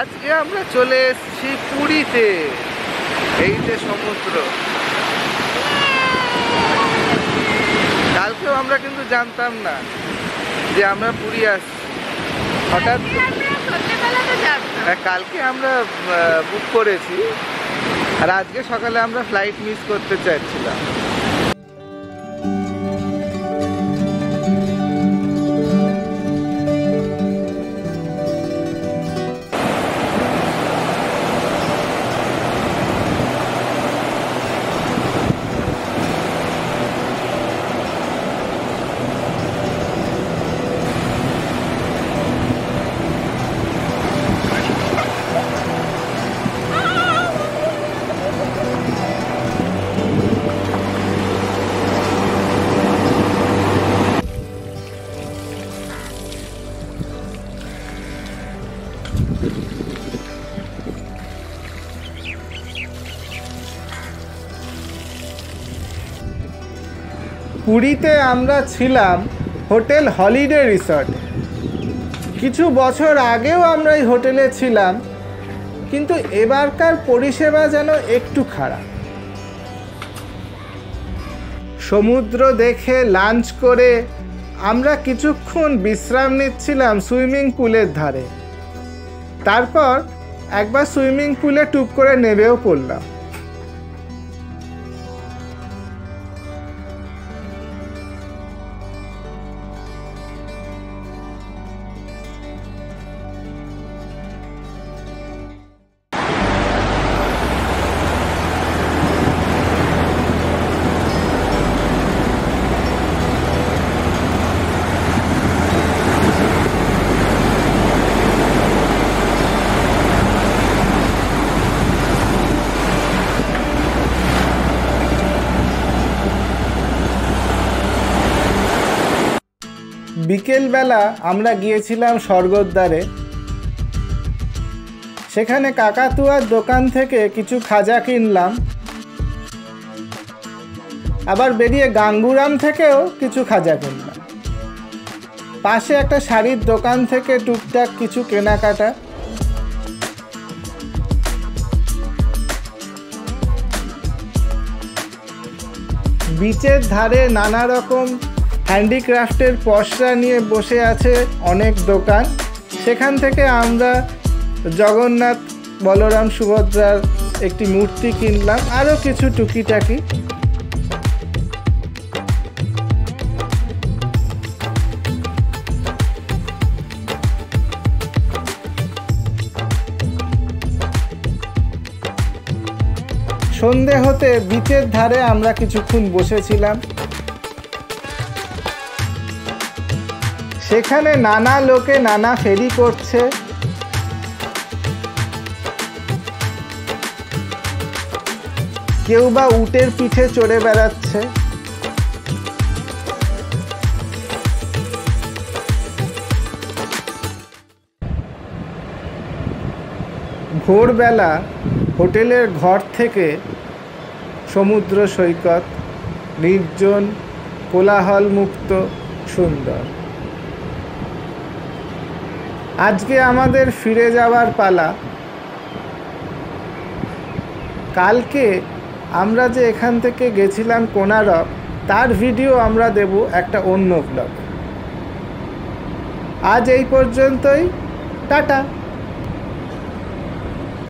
আজকে আমরা চলে এসেছি পুরীতে। এই যে সমুদ্র, কালকেও আমরা কিন্তু জানতাম না যে আমরা পুরী আসছি। হঠাৎ কালকে আমরা বুক করেছি, আর আজকে সকালে আমরা ফ্লাইট মিস করতে চাইছিলাম। পুরীতে আমরা ছিলাম হোটেল হলিডে রিসর্টে। কিছু বছর আগেও আমরা এই হোটেলে ছিলাম, কিন্তু এবারকার পরিষেবা যেন একটু খারাপ। সমুদ্র দেখে লাঞ্চ করে আমরা কিছুক্ষণ বিশ্রাম নিচ্ছিলাম সুইমিং পুলের ধারে। তারপর একবার সুইমিং পুলে টুপ করে নেমেও পড়লাম। বিকেলবেলা আমরা গিয়েছিলাম স্বর্গদ্বারে। সেখানে কাকাতুয়ার দোকান থেকে কিছু খাজা কিনলাম, আবার বেরিয়ে গাঙ্গুরাম থেকেও কিছু খাজা কিনলাম। পাশে একটা শাড়ির দোকান থেকে টুকটাক কিছু কেনাকাটা। বিচের ধারে নানা রকম হ্যান্ডিক্রাফটের পসরা নিয়ে বসে আছে অনেক দোকান। সেখান থেকে আমরা জগন্নাথ, বলরাম, সুভদ্রার একটি মূর্তি কিনলাম, আরও কিছু টুকিটাকি। সন্ধে হতে বিচের ধারে আমরা কিছুক্ষণ বসেছিলাম। সেখানে নানা লোকে নানা ফেরি করছে। কেউ বা উটের পিঠে চড়ে বেড়াচ্ছে। ভোরবেলা হোটেলের ঘর থেকে সমুদ্র সৈকত নির্জন, কোলাহল মুক্ত, সুন্দর। আজকে আমাদের ফিরে যাওয়ার পালা। কালকে আমরা যে এখান থেকে গেছিলাম কোনারক, তার ভিডিও আমরা দেব একটা অন্য ব্লগে। আজ এই পর্যন্তই, টাটা।